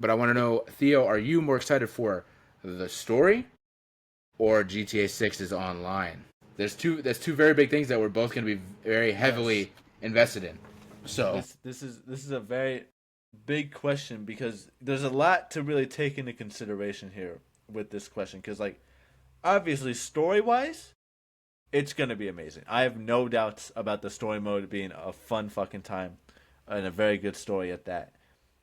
But I want to know, Theo, are you more excited for the story or GTA 6's online? There's two very big things that we're both going to be very Yes. heavily invested in. So, This is a very big question because there's a lot to really take into consideration here with this question because like obviously story wise it's gonna be amazing. I have no doubts about the story mode being a fun fucking time and a very good story at that.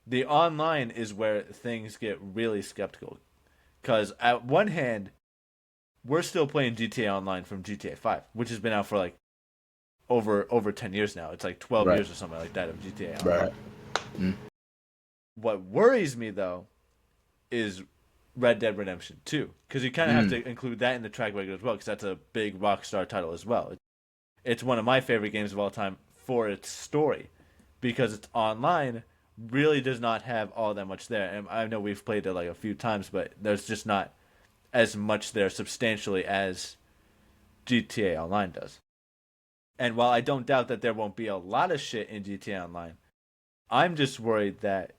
The online is where things get really skeptical because at one hand we're still playing GTA Online from GTA 5, which has been out for like over 10 years now. It's like 12 right, years or something like that of GTA right. Online. What worries me though is Red Dead Redemption 2 because you kind of have Mm. to include that in the track record as well because that's a big Rockstar title as well. It's one of my favorite games of all time for its story because it's online really does not have all that much there. And I know we've played it like a few times, but there's just not as much there substantially as GTA Online does. And while I don't doubt that there won't be a lot of shit in GTA Online, I'm just worried that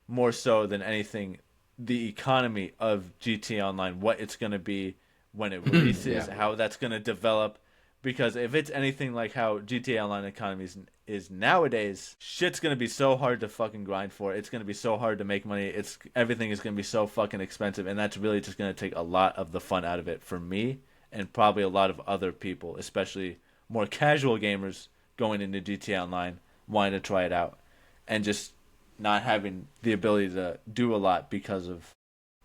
more so than anything, the economy of GTA Online, what it's going to be when it releases, Yeah, how that's going to develop. Because if it's anything like how GTA Online economy is nowadays, shit's gonna be so hard to fucking grind for. It's gonna be so hard to make money. It's everything is gonna be so fucking expensive, and that's really just gonna take a lot of the fun out of it for me and probably a lot of other people, especially more casual gamers going into GTA Online, wanting to try it out, and just not having the ability to do a lot because of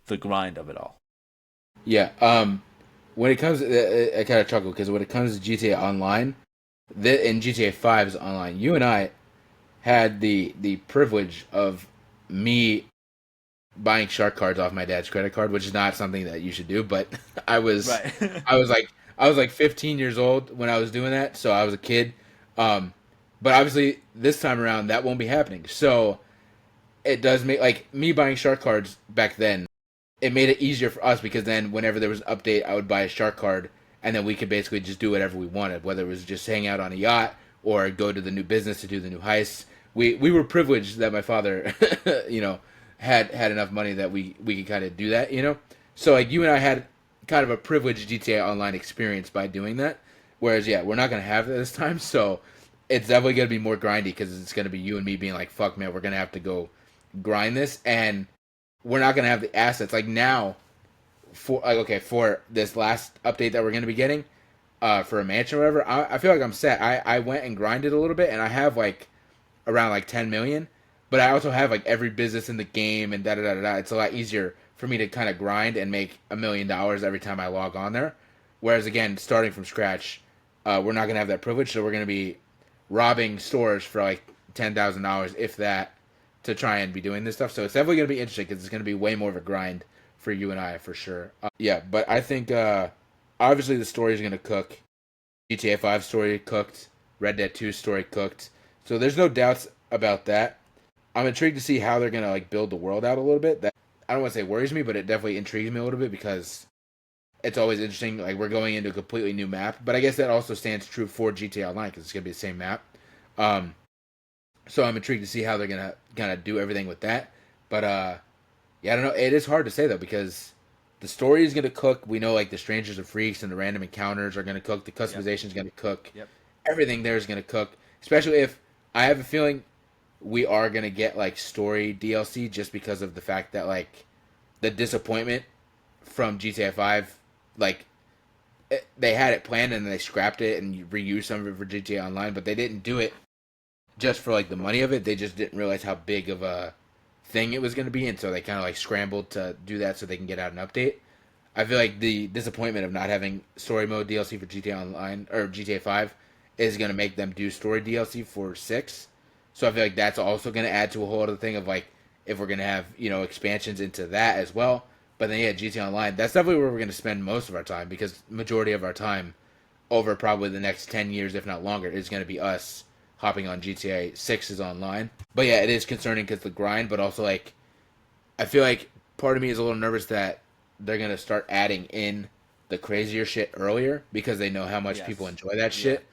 the grind of it all. yeah. When it comes, I kind of chuckle because when it comes to GTA Online, in GTA 5's online, you and I had the privilege of me buying shark cards off my dad's credit card, which is not something that you should do. But I was, Right. I was like, I was like 15 years old when I was doing that, so I was a kid. Um, but obviously, this time around, that won't be happening. So it does make like me buying shark cards back then. It made it easier for us because then whenever there was an update, I would buy a shark card, and then we could basically just do whatever we wanted, whether it was just hang out on a yacht or go to the new business to do the new heists. We were privileged that my father, you know, had enough money that we could kind of do that, you know. So like you and I had kind of a privileged GTA Online experience by doing that. Whereas yeah, we're not gonna have that this time, so it's definitely gonna be more grindy because it's gonna be you and me being like, "Fuck, man, we're gonna have to go grind this," and we're not gonna have the assets like now for like okay for this last update that we're gonna be getting for a mansion or whatever. I feel like I'm set. I went and grinded a little bit, and I have like around like 10 million, but I also have like every business in the game and da da da da. It's a lot easier for me to kind of grind and make $1 million every time I log on there. Whereas again, starting from scratch, we're not gonna have that privilege, so we're gonna be robbing stores for like $10,000 if that to try and be doing this stuff. So it's definitely gonna be interesting because it's gonna be way more of a grind for you and I for sure. Yeah, but I think obviously the story is gonna cook. GTA 5 story cooked. Red Dead 2 story cooked. So there's no doubts about that. I'm intrigued to see how they're gonna like build the world out a little bit. That I don't want to say worries me, but it definitely intrigues me a little bit because it's always interesting. Like we're going into a completely new map, but I guess that also stands true for GTA Online because it's gonna be the same map. Um, so I'm intrigued to see how they're gonna kind of do everything with that. But yeah, I don't know. It is hard to say though because the story is gonna cook. We know like the strangers and freaks and the random encounters are gonna cook. The Yep. customization is gonna cook. Yep. Everything there is gonna cook. Especially if I have a feeling we are gonna get like story DLC just because of the fact that like the disappointment from GTA 5, like they had it planned and they scrapped it and reused some of it for GTA Online, but they didn't do it just for like the money of it. They just didn't realize how big of a thing it was going to be, and so they kind of like scrambled to do that so they can get out an update. I feel like the disappointment of not having story mode DLC for GTA Online or GTA 5 is going to make them do story DLC for 6. So I feel like that's also going to add to a whole other thing of like if we're going to have, you know, expansions into that as well. But then yeah, GTA Online, that's definitely where we're going to spend most of our time because majority of our time over probably the next 10 years if not longer is going to be us hopping on GTA 6's online. But yeah, it is concerning because the grind, but also like I feel like part of me is a little nervous that they're gonna start adding in the crazier shit earlier because they know how much people Yes. enjoy that Yeah. shit.